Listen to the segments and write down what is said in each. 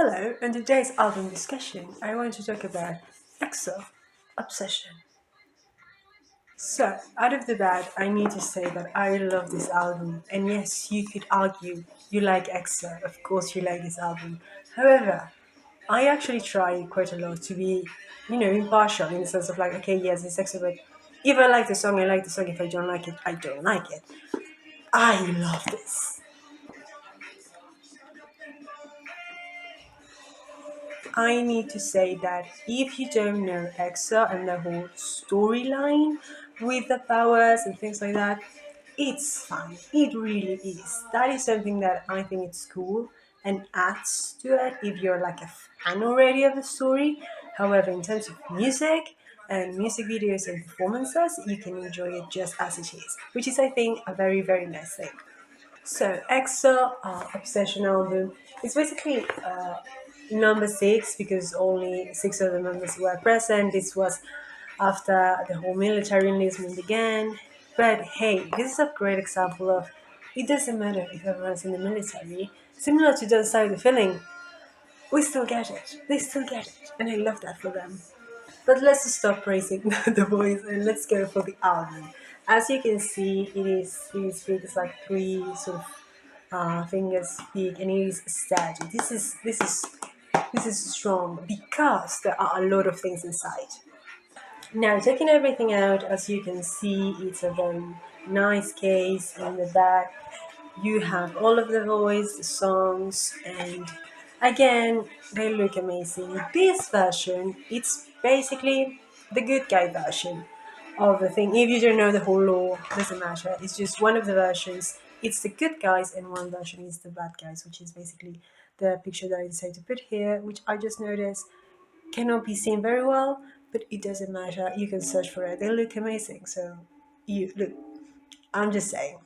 Hello, in today's album discussion, I want to talk about EXO, Obsession. So, out of the bat, I need to say that I love this album, and yes, you could argue you like EXO, of course you like this album. However, I actually try quite a lot to be, impartial in the sense of like, okay, yes, it's EXO, but if I like the song, I like the song. If I don't like it, I don't like it. I love this. I need to say that if you don't know EXA and the whole storyline with the powers and things like that, it's fun. It really is. That is something that I think it's cool and adds to it if you're like a fan already of the story. However, in terms of music and music videos and performances, you can enjoy it just as it is, which is, I think, a very, very nice thing. So, EXO Obsession album is basically number six because only six of the members were present. This was after the whole military enlistment began. But hey, this is a great example of it doesn't matter if everyone's in the military. Similar to the side of the feeling, we still get it. They still get it. And I love that for them. But let's just stop praising the boys and let's go for the album. As you can see, it is big. It's like three sort of fingers big, and it is sturdy. This is strong because there are a lot of things inside. Now, taking everything out, as you can see, it's a very nice case in the back. You have all of the voice, the songs, and again, they look amazing. This version, it's basically the good guy version of the thing. If you don't know the whole lore, doesn't matter. It's just one of the versions. It's the good guys, and one version is the bad guys, which is basically the picture that I decided to put here, which I just noticed cannot be seen very well, but it doesn't matter. You can search for it. They look amazing. So you look. I'm just saying.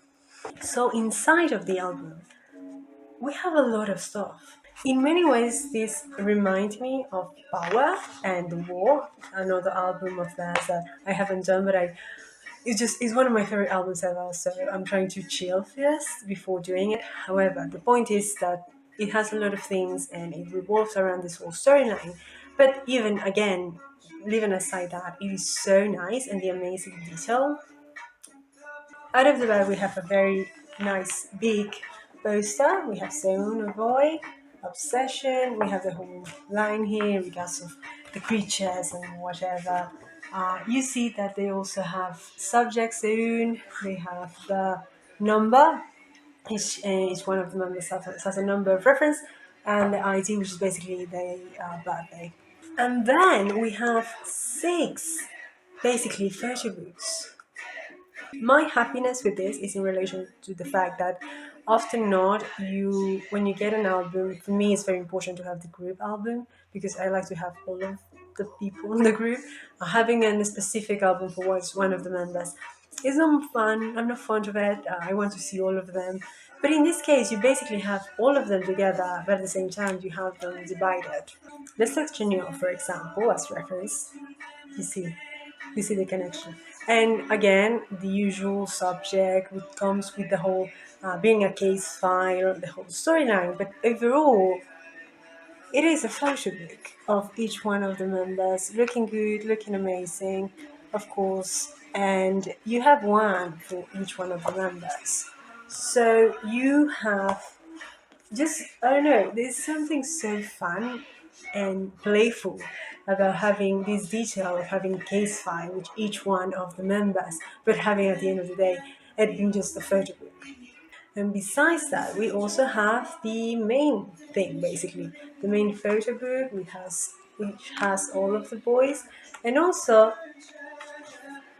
So inside of the album, we have a lot of stuff. In many ways, this reminds me of Power and the War, another album of theirs that I haven't done, but it's one of my favorite albums ever. So I'm trying to chill first before doing it. However, the point is that it has a lot of things and it revolves around this whole storyline. But even again, leaving aside that, it is so nice and the amazing detail. Out of the bag, we have a very nice big poster. We have Seun, a boy, Obsession. We have the whole line here in regards of the creatures and whatever. You see that they also have subject Seun. They have the number. Each one of the members has a number of reference, and the ID, which is basically their birthday. And then we have six, basically photo booths. My happiness with this is in relation to the fact that often not you when you get an album, for me it's very important to have the group album because I like to have all of the people in the group. Having a specific album for one of the members is not fun. I'm not fond of it. I want to see all of them. But in this case, you basically have all of them together, but at the same time, you have them divided. Let's take Genio, for example, as reference. You see, you see the connection. And again, the usual subject which comes with the whole being a case file, the whole storyline. But overall, it is a photo book of each one of the members looking good, looking amazing, of course. And you have one for each one of the members. So you have just I don't know. There's something so fun and playful about having this detail of having case file with each one of the members, but having at the end of the day it being just a photo book. And besides that, we also have the main thing, basically the main photo book, which has all of the boys, and also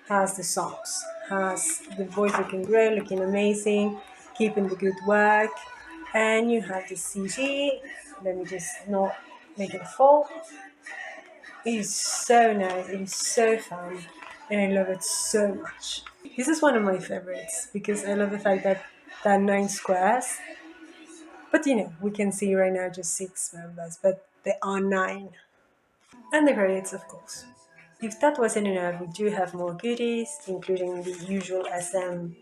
has the songs, has the boys looking great, looking amazing, keeping the good work, and you have the CD. Let me just not make it fall. It is so nice, it is so fun, and I love it so much. This is one of my favorites because I love the fact that there are nine squares, but we can see right now just six members, but there are nine. And the credits, of course. If that wasn't enough, we do have more goodies, including the usual SM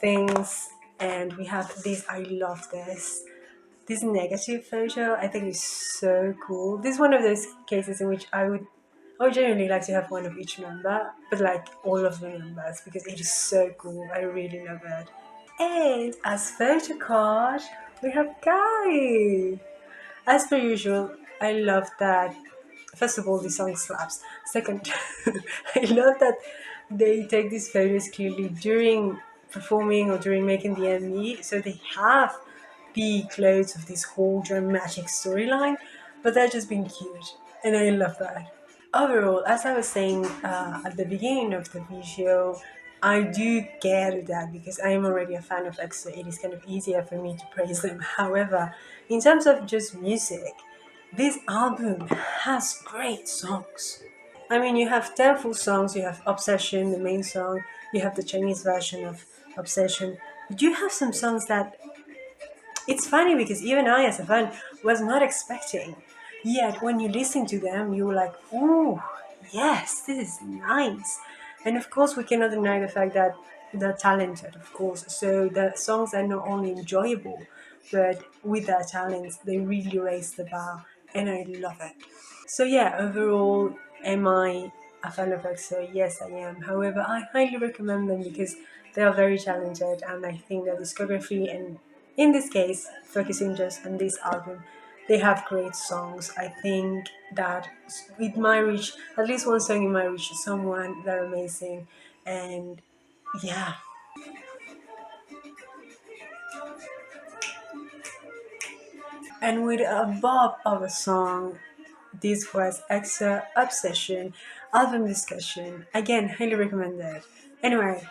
things, and we have this. I love this. this negative photo I think is so cool. This is one of those cases in which I would genuinely like to have one of each member, but like all of the members because it is so cool. I really love it. And as photo card, we have Guy. As per usual, I love that. First of all, the song slaps. Second, I love that they take these photos clearly during performing or during making the MV, so they have the clothes of this whole dramatic storyline, but they're just being cute, and I love that. Overall, as I was saying at the beginning of the video, I do get that because I am already a fan of EXO, it is kind of easier for me to praise them. However, in terms of just music, this album has great songs. I mean, you have 10 full songs, you have Obsession, the main song, you have the Chinese version of Obsession. But you have some songs that it's funny because even I, as a fan, was not expecting. Yet when you listen to them, you're like, "Ooh, yes, this is nice." And of course, we cannot deny the fact that they're talented, of course. So the songs are not only enjoyable, but with their talents, they really raise the bar, and I love it. So yeah, overall, am I a fan of EXO? Yes, I am. However, I highly recommend them because they are very talented, and I think their discography, and in this case, focusing just on this album, they have great songs. I think that it might reach at least one song. It might reach someone. They're amazing, and yeah. And with a bob of a song, this was EXA Obsession album discussion. Again, highly recommended. Anyway,